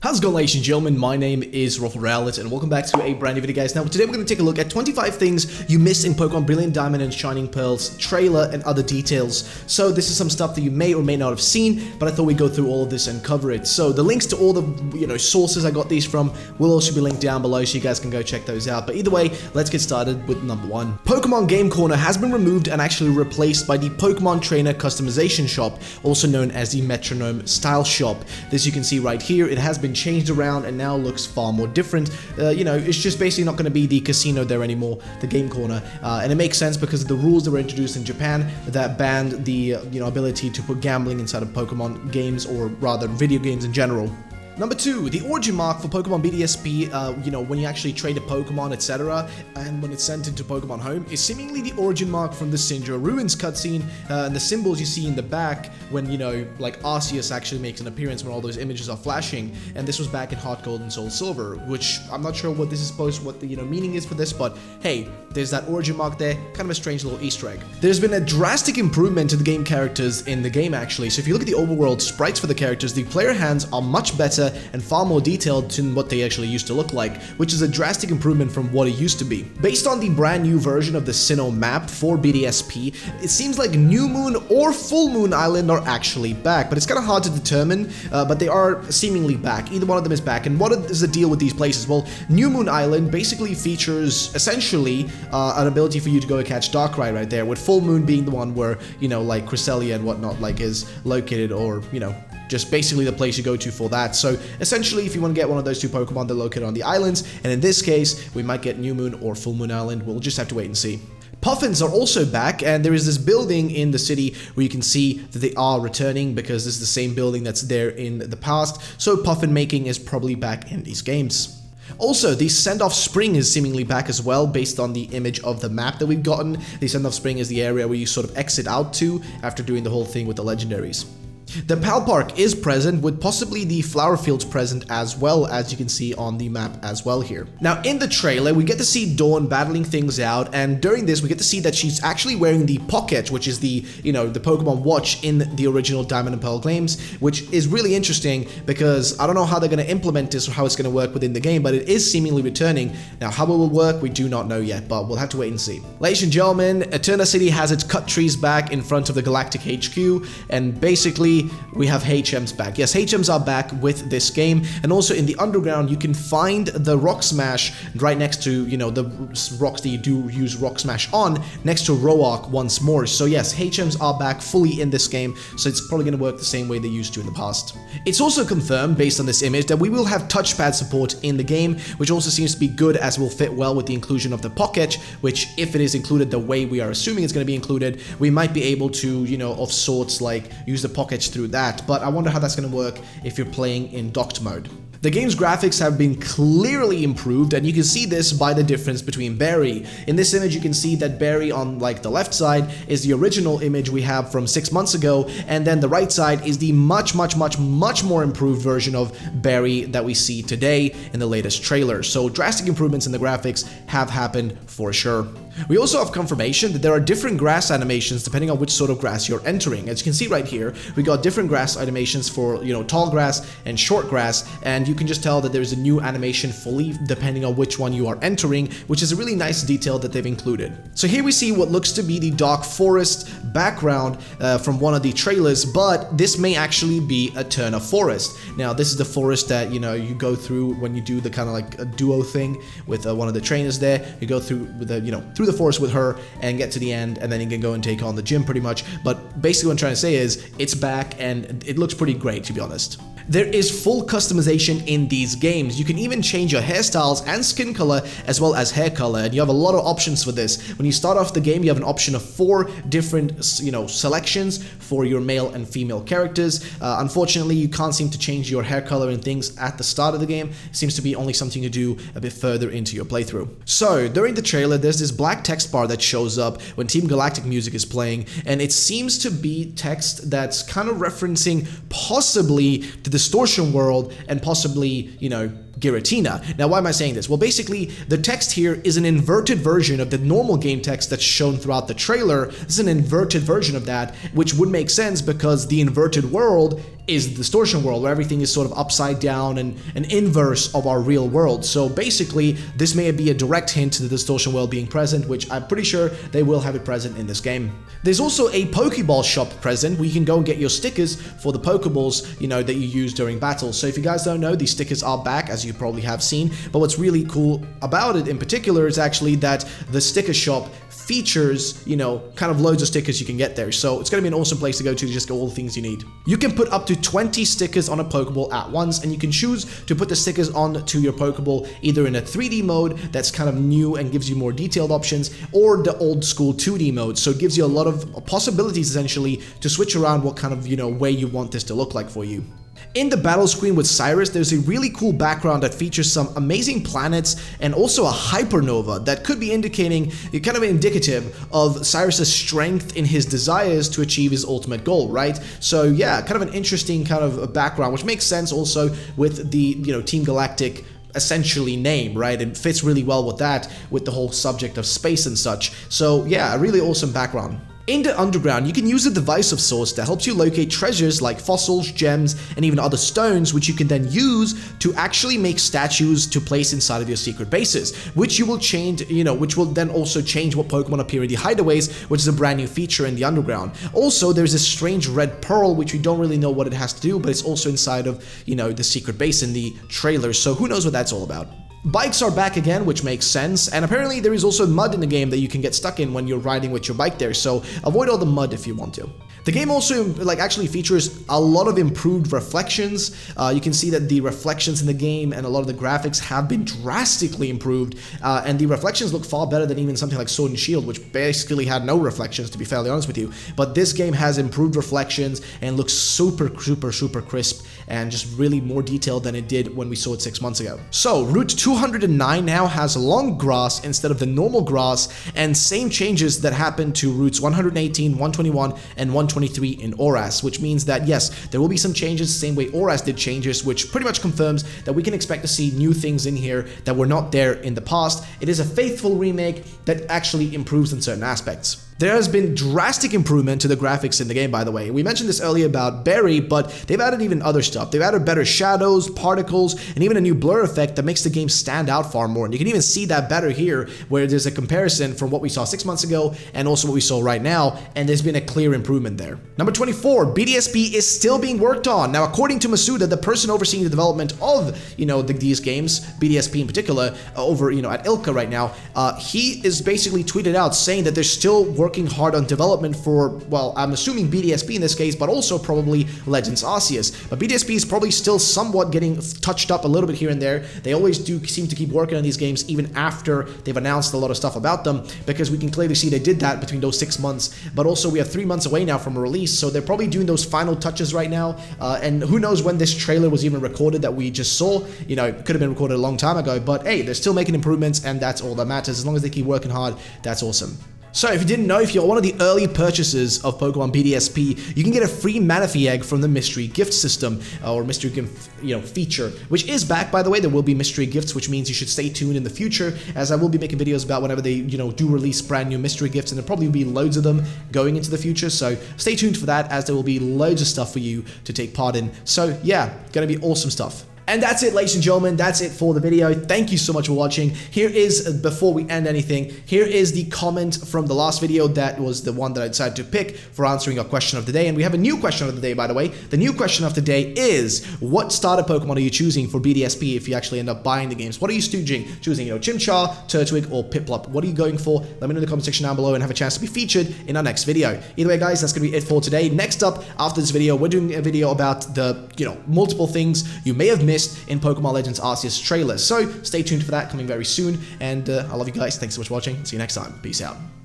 How's it going, ladies and gentlemen? My name is Rafael and welcome back to a brand new video, guys. Now today we're going to take a look at 25 things you missed in Pokemon Brilliant Diamond and Shining Pearl's trailer and other details. So this is some stuff that you may or may not have seen, but I thought we'd go through all of this and cover it. So the links to all the sources I got these from will also be linked down below, so you guys can go check those out. But either way, let's get started with number one. Pokemon Game Corner has been removed and actually replaced by the Pokemon Trainer Customization Shop, also known as the Metronome Style Shop. This you can see right here. It has been changed around and now looks far more different. It's just basically not going to be the casino there anymore, the game corner, and it makes sense because of the rules that were introduced in Japan that banned the ability to put gambling inside of Pokemon games, or rather video games in general. Number 2, the origin mark for Pokemon BDSP, when you actually trade a Pokemon, etc., and when it's sent into Pokemon Home, is seemingly the origin mark from the Sinjin Ruins cutscene, and the symbols you see in the back when, like Arceus actually makes an appearance when all those images are flashing, and this was back in Heart Gold and Soul Silver, which I'm not sure what the meaning is for this, but hey, there's that origin mark there, kind of a strange little Easter egg. There's been a drastic improvement to the game characters in the game, actually, so if you look at the overworld sprites for the characters, the player hands are much better and far more detailed than what they actually used to look like, which is a drastic improvement from what it used to be. Based on the brand new version of the Sinnoh map for BDSP, it seems like New Moon or Full Moon Island are actually back, but it's kind of hard to determine, but they are seemingly back. Either one of them is back, and what is the deal with these places? Well, New Moon Island basically features, essentially, an ability for you to go and catch Darkrai right there, with Full Moon being the one where, like Cresselia and whatnot, is located, or, just basically the place you go to for that. So essentially, if you want to get one of those two Pokemon, they're located on the islands, and in this case, we might get New Moon or Full Moon Island. We'll just have to wait and see. Puffins are also back, and there is this building in the city where you can see that they are returning, because this is the same building that's there in the past, so Puffin Making is probably back in these games. Also, the Send-Off Spring is seemingly back as well, based on the image of the map that we've gotten. The Send-Off Spring is the area where you sort of exit out to after doing the whole thing with the legendaries. The Pal Park is present, with possibly the flower fields present as well, as you can see on the map as well here. Now, in the trailer, we get to see Dawn battling things out, and during this, we get to see that she's actually wearing the Pocket, which is the Pokemon watch in the original Diamond and Pearl games, which is really interesting because I don't know how they're going to implement this or how it's going to work within the game, but it is seemingly returning. Now, how it will work, we do not know yet, but we'll have to wait and see. Ladies and gentlemen, Eterna City has its cut trees back in front of the Galactic HQ, and basically, we have HMs back. Yes, HMs are back with this game, and also in the underground you can find the Rock Smash right next to, the rocks that you do use Rock Smash on, next to Roark once more. So yes, HMs are back fully in this game, so it's probably going to work the same way they used to in the past. It's also confirmed, based on this image, that we will have touchpad support in the game, which also seems to be good, as will fit well with the inclusion of the Pocket, which, if it is included the way we are assuming it's going to be included, we might be able to, of sorts, like, use the Pockets through that, but I wonder how that's going to work if you're playing in docked mode. The game's graphics have been clearly improved, and you can see this by the difference between Barry. In this image, you can see that Barry on the left side is the original image we have from 6 months ago, and then the right side is the much more improved version of Barry that we see today in the latest trailer. So drastic improvements in the graphics have happened for sure. We also have confirmation that there are different grass animations depending on which sort of grass you're entering. As you can see right here, we got different grass animations for, tall grass and short grass, and you can just tell that there's a new animation fully depending on which one you are entering, which is a really nice detail that they've included. So here we see what looks to be the Dark Forest background from one of the trailers, but this may actually be Eterna Forest. Now, this is the forest that, you go through when you do the kind of like a duo thing with one of the trainers there. You go through with through the forest with her and get to the end, and then you can go and take on the gym pretty much. But basically what I'm trying to say is it's back, and it looks pretty great, to be honest. There is full customization in these games. You can even change your hairstyles and skin color as well as hair color, and you have a lot of options for this. When you start off the game, you have an option of 4 different selections for your male and female characters. Unfortunately, you can't seem to change your hair color and things at the start of the game. It seems to be only something you do a bit further into your playthrough. So during the trailer, there's this black text bar that shows up when Team Galactic music is playing, and it seems to be text that's kind of referencing possibly the Distortion world and possibly, Giratina. Now, why am I saying this? Well, basically, the text here is an inverted version of the normal game text that's shown throughout the trailer. This is an inverted version of that, which would make sense because the inverted world is the distortion world, where everything is sort of upside down and an inverse of our real world. So basically, this may be a direct hint to the distortion world being present, which I'm pretty sure they will have it present in this game. There's also a Pokeball shop present where you can go and get your stickers for the Pokeballs, you know, that you use during battles. So if you guys don't know, these stickers are back, as you probably have seen. But what's really cool about it in particular is actually that the sticker shop features, you know, kind of loads of stickers you can get there. So it's going to be an awesome place to go to just get all the things you need. You can put up to 20 stickers on a Pokeball at once, and you can choose to put the stickers onto your Pokeball either in a 3D mode that's kind of new and gives you more detailed options, or the old school 2D mode. So it gives you a lot of possibilities essentially to switch around what kind of, you know, way you want this to look like for you. In the battle screen with Cyrus, there's a really cool background that features some amazing planets and also a hypernova that could be indicating, kind of indicative of Cyrus's strength in his desires to achieve his ultimate goal, right? So yeah, kind of an interesting kind of a background, which makes sense also with the, you know, Team Galactic essentially name, right? It fits really well with that, with the whole subject of space and such. So yeah, a really awesome background. In the underground, you can use a device of sorts that helps you locate treasures like fossils, gems, and even other stones, which you can then use to actually make statues to place inside of your secret bases, which you will change, you know, which will then also change what Pokemon appear in the hideaways, which is a brand new feature in the underground. Also, there's this strange red pearl, which we don't really know what it has to do, but it's also inside of, you know, the secret base in the trailer, so who knows what that's all about. Bikes are back again, which makes sense, and apparently there is also mud in the game that you can get stuck in when you're riding with your bike there, so avoid all the mud if you want to. The game also actually features a lot of improved reflections. You can see that the reflections in the game and a lot of the graphics have been drastically improved, and the reflections look far better than even something like Sword and Shield, which basically had no reflections, to be fairly honest with you. But this game has improved reflections and looks super crisp and just really more detailed than it did when we saw it 6 months ago. So Route 209 now has long grass instead of the normal grass, and same changes that happened to routes 118, 121, and 123 in ORAS, which means that yes, there will be some changes the same way ORAS did changes, which pretty much confirms that we can expect to see new things in here that were not there in the past. It is a faithful remake that actually improves in certain aspects. There has been drastic improvement to the graphics in the game, by the way. We mentioned this earlier about Berry, but they've added even other stuff. They've added better shadows, particles, and even a new blur effect that makes the game stand out far more. And you can even see that better here, where there's a comparison from what we saw 6 months ago and also what we saw right now, and there's been a clear improvement there. Number 24, BDSP is still being worked on. Now, according to Masuda, the person overseeing the development of, you know, these games, BDSP in particular, over, you know, at Ilka right now, he is basically tweeted out saying that they're still working hard on development for, well, I'm assuming BDSP in this case, but also probably Legends Arceus. But BDSP is probably still somewhat getting touched up a little bit here and there. They always do seem to keep working on these games even after they've announced a lot of stuff about them, because we can clearly see they did that between those 6 months, but also we have 3 months away now from a release, so they're probably doing those final touches right now, and who knows when this trailer was even recorded that we just saw. You know, it could have been recorded a long time ago, but hey, they're still making improvements, and that's all that matters. As long as they keep working hard, that's awesome. So if you didn't know, if you're one of the early purchasers of Pokemon BDSP, you can get a free Manaphy egg from the mystery gift system, or mystery gift, you know, feature, which is back, by the way. There will be mystery gifts, which means you should stay tuned in the future, as I will be making videos about whenever they, you know, do release brand new mystery gifts, and there'll probably be loads of them going into the future. So stay tuned for that, as there will be loads of stuff for you to take part in. So yeah, gonna be awesome stuff. And that's it, ladies and gentlemen, that's it for the video. Thank you so much for watching. Here is, before we end anything, here is the comment from the last video. That was the one that I decided to pick for answering our question of the day. And we have a new question of the day, by the way. The new question of the day is, what starter Pokemon are you choosing for BDSP if you actually end up buying the games? What are you choosing? You know, Chimchar, Turtwig, or Piplup? What are you going for? Let me know in the comment section down below and have a chance to be featured in our next video. Either way, guys, that's going to be it for today. Next up, after this video, we're doing a video about the, you know, multiple things you may have missed in Pokemon Legends Arceus trailers. So stay tuned for that, coming very soon. And I love you guys. Thanks so much for watching. See you next time. Peace out.